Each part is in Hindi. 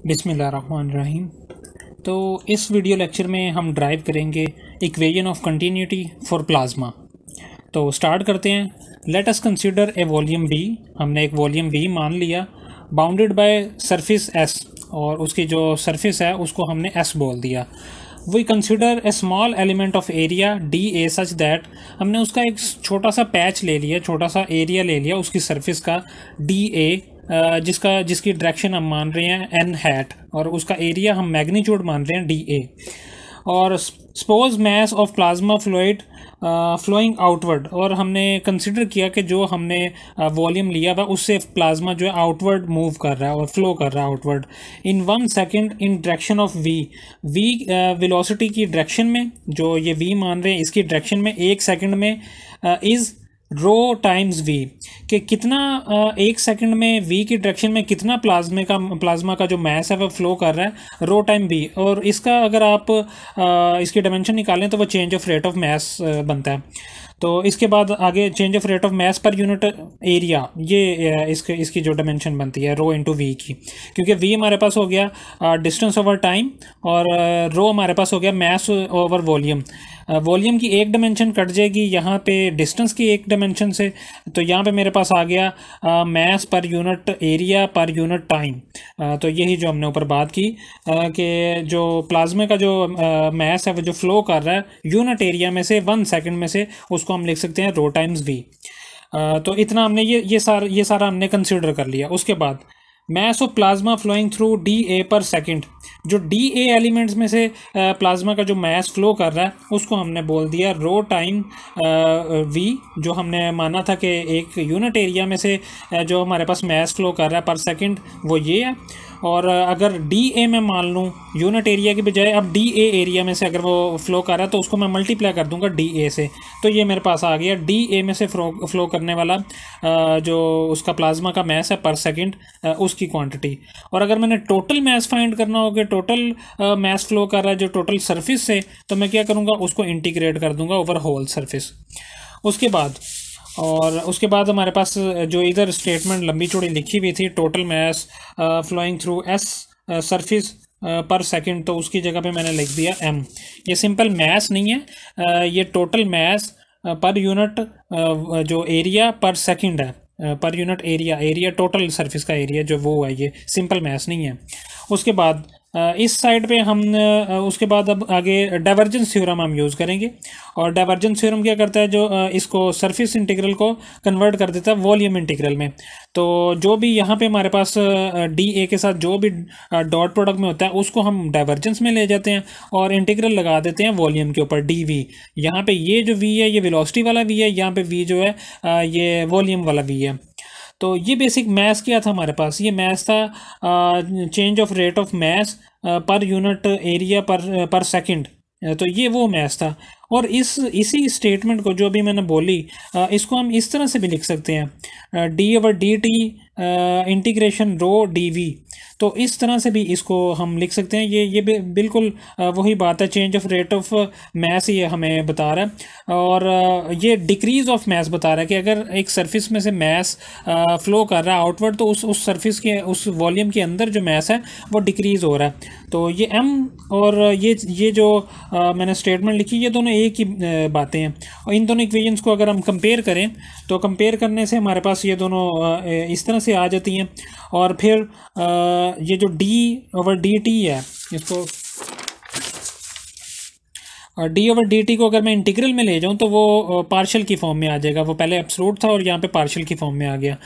बिस्मिल्लाहिर्रहमानिर्रहीम। तो इस वीडियो लेक्चर में हम ड्राइव करेंगे equation of continuity for plasma. तो स्टार्ट करते हैं। Let us consider a volume we. हमने एक वॉल्यूम वी मान लिया, बाउंडेड बाय सरफेस एस, और उसकी जो सरफेस है उसको हमने एस बोल दिया। We consider a small element of area D A such that, हमने उसका एक छोटा सा पैच ले लिया, छोटा सा एरिया ले लिया उसकी सरफेस का डी ए, जिसकी डायरेक्शन हम मान रहे हैं एन हैट, और उसका एरिया हम मैग्नीट्यूड मान रहे हैं डी ए। और suppose mass of plasma fluid flowing outward, और हमने कंसिडर किया कि जो हमने वॉल्यूम लिया हुआ उससे प्लाज्मा जो है आउटवर्ड मूव कर रहा है और फ्लो कर रहा है outward in 1 second in direction of V. V velocity की डायरेक्शन में, जो ये वी मान रहे हैं इसकी डायरेक्शन में 1 सेकेंड में इज़ रो टाइम्स वी, कि कितना 1 सेकंड में वी की डायरेक्शन में कितना प्लाज्मा का जो मैस है वो फ्लो कर रहा है, रो टाइम वी। और इसका अगर आप इसकी डायमेंशन निकालें तो वो change of rate of mass बनता है। तो इसके बाद आगे change of rate of mass per unit area, ये इसकी जो डायमेंशन बनती है रो इंटू वी की, क्योंकि वी हमारे पास हो गया डिस्टेंस ओवर टाइम और रो हमारे पास हो गया मैस ओवर वॉल्यूम। वॉल्यूम की एक डायमेंशन कट जाएगी यहाँ पे डिस्टेंस की एक डायमेंशन से, तो यहाँ पे मेरे पास आ गया mass per unit area per unit time. तो यही जो हमने ऊपर बात की कि जो प्लाज्मा का जो मैस है वो जो फ्लो कर रहा है यूनिट एरिया में से 1 सेकंड में से, उसको हम लिख सकते हैं रो टाइम्स वी। तो इतना हमने ये सारा हमने कंसिडर कर लिया। उसके बाद mass of plasma flowing through D A per second, जो डी ए एलिमेंट्स में से प्लाज्मा का जो मैस फ्लो कर रहा है उसको हमने बोल दिया रो टाइम वी। जो हमने माना था कि एक यूनिट एरिया में से जो हमारे पास मैस फ्लो कर रहा है पर सेकंड वो ये है। और अगर डी ए में मान लूँ यूनिट एरिया की बजाय अब डी ए एरिया में से अगर वो फ्लो कर रहा है तो उसको मैं मल्टीप्लाई कर दूंगा डी ए से, तो ये मेरे पास आ गया डी ए में से फ्लो करने वाला जो उसका प्लाज्मा का मैस है पर सेकंड, उसकी क्वांटिटी। और अगर मैंने टोटल मैस फाइंड करना हो कि टोटल मैस फ्लो कर रहा है जो टोटल सरफेस से, तो मैं क्या करूँगा उसको इंटीग्रेट कर दूंगा ओवर होल सरफेस। उसके बाद हमारे पास जो इधर स्टेटमेंट लंबी चौड़ी लिखी हुई थी total mass flowing through S surface per second, तो उसकी जगह पे मैंने लिख दिया एम। ये सिंपल मैस नहीं है, ये टोटल मैस पर यूनिट जो एरिया पर सेकंड है, पर यूनिट एरिया टोटल सरफेस का एरिया जो वो है, ये सिंपल मैस नहीं है। उसके बाद इस साइड पे हम उसके बाद अब आगे डाइवर्जेंस थ्योरम हम यूज़ करेंगे। और डाइवर्जेंस थ्योरम क्या करता है, जो इसको सरफेस इंटीग्रल को कन्वर्ट कर देता है वॉल्यूम इंटीग्रल में। तो जो भी यहाँ पे हमारे पास डी ए के साथ जो भी डॉट प्रोडक्ट में होता है उसको हम डाइवर्जेंस में ले जाते हैं और इंटीग्रल लगा देते हैं वॉल्यूम के ऊपर डी वी। यहाँ पे ये जो वी है ये वेलोसिटी वाला वी है, यहाँ पे वी जो है ये वॉल्यूम वाला वी है। तो ये बेसिक मैस क्या था हमारे पास, ये मैस था change of rate of mass per unit area पर सेकंड, तो ये वो मैस था। और इसी स्टेटमेंट को जो भी मैंने बोली इसको हम इस तरह से भी लिख सकते हैं D over D T integration rho D V. तो इस तरह से भी इसको हम लिख सकते हैं। ये बिल्कुल वही बात है, change of rate of mass ये हमें बता रहा है, और ये डिक्रीज ऑफ मैस बता रहा है कि अगर एक सरफेस में से मैस फ्लो कर रहा है आउटवर्ड तो उस सरफेस के उस वॉल्यूम के अंदर जो मैस है वो डिक्रीज हो रहा है। तो ये एम और ये जो मैंने स्टेटमेंट लिखी ये दोनों एक ही बातें हैं। और इन दोनों इक्वेशंस को अगर हम कंपेयर करें तो कंपेयर करने से हमारे पास ये दोनों इस तरह से आ जाती हैं। और फिर ये जो डी ओवर डी टी है, इसको और डी ओवर डी टी को अगर मैं इंटीग्रल में ले जाऊं तो वो पार्शियल की फॉर्म में आ जाएगा। वो पहले एब्सोल्यूट था और यहाँ पे पार्शियल की फॉर्म में आ गया।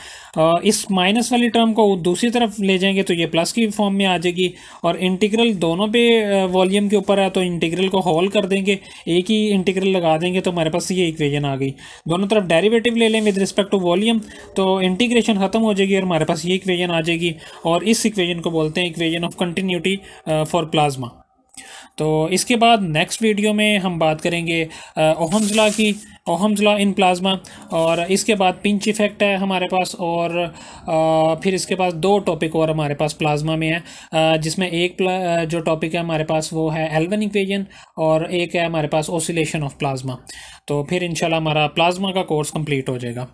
इस माइनस वाली टर्म को दूसरी तरफ ले जाएंगे तो ये प्लस की फॉर्म में आ जाएगी। और इंटीग्रल दोनों पे वॉल्यूम के ऊपर है तो इंटीग्रल को होल कर देंगे, एक ही इंटीग्रल लगा देंगे तो हमारे पास ये इक्वेशन आ गई। दोनों तरफ डेरिवेटिव ले लें विद रिस्पेक्ट टू वॉल्यूम तो इंटीग्रेशन खत्म हो जाएगी और हमारे पास ये इक्वेशन आ जाएगी। और इस इक्वेशन को बोलते हैं equation of continuity for plasma. तो इसके बाद नेक्स्ट वीडियो में हम बात करेंगे ओहम्स लॉ की, ओहम्स लॉ इन प्लाज्मा। और इसके बाद पिंच इफेक्ट है हमारे पास, और फिर इसके पास 2 टॉपिक और हमारे पास प्लाज्मा में है, जिसमें एक जो टॉपिक है हमारे पास वो है एल्वन इक्वेशन और एक है हमारे पास ऑसिलेशन ऑफ प्लाज्मा। तो फिर इंशाल्लाह हमारा प्लाज्मा का कोर्स कंप्लीट हो जाएगा।